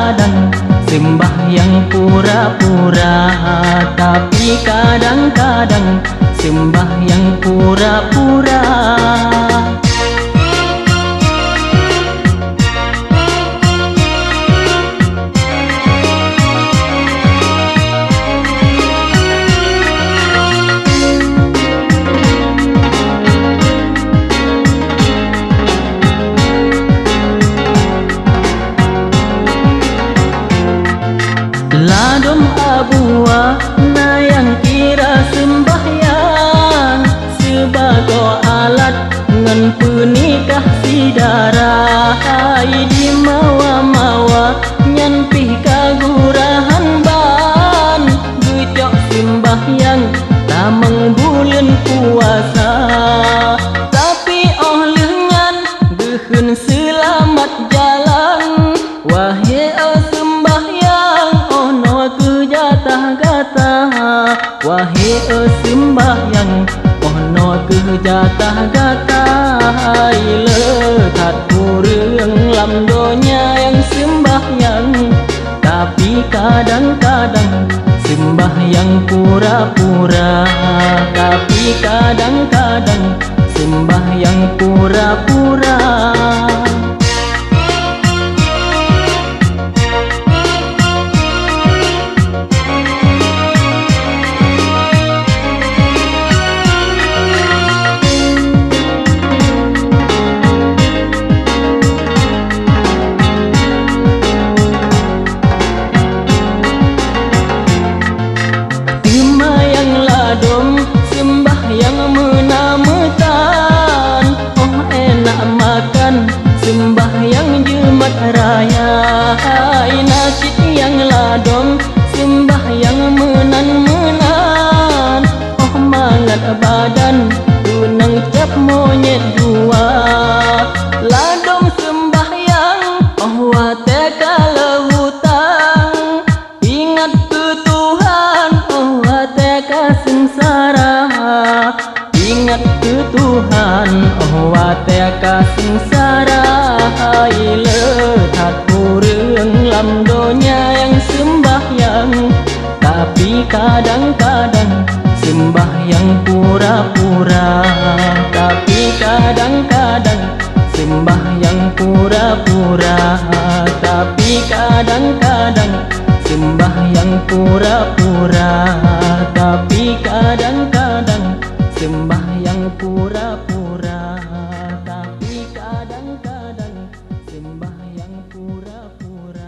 kadang-kadang sembahyang pura-pura, tapi kadang-kadang sembahyang pura-pura. Ladom abua na yang kira sembahyang sebagai alat ngan penikah sidara, hai di mawa-mawa nyan pih kagurahan ban gejok sembahyang tamang bulan puasa, tapi lengan gehun selamat jalan wahai wahai sembahyang ono kejatah-gata, lekat kurang lam donya yang sembahyang, tapi kadang-kadang sembahyang pura-pura, tapi kadang-kadang sembahyang pura-pura. Sembahyang menametan, oh enak makan sembahyang Jumat Raya, nasyid yang ladom sembahyang menan-menan, oh mangat badan tunang cap monyet dua, ladom sembahyang oh wate kalau hutang, ingat ke Tuhan oh wate ka sengsara, ingat ke Tuhan oh wate ka sengsara, lekat kurang lam donya yang sembahyang, tapi kadang-kadang sembahyang pura-pura, tapi kadang-kadang sembahyang pura-pura, tapi kadang-kadang sembahyang pura-pura, tapi kadang-kadang sembahyang pura-pura, tapi kadang-kadang sembahyang pura-pura.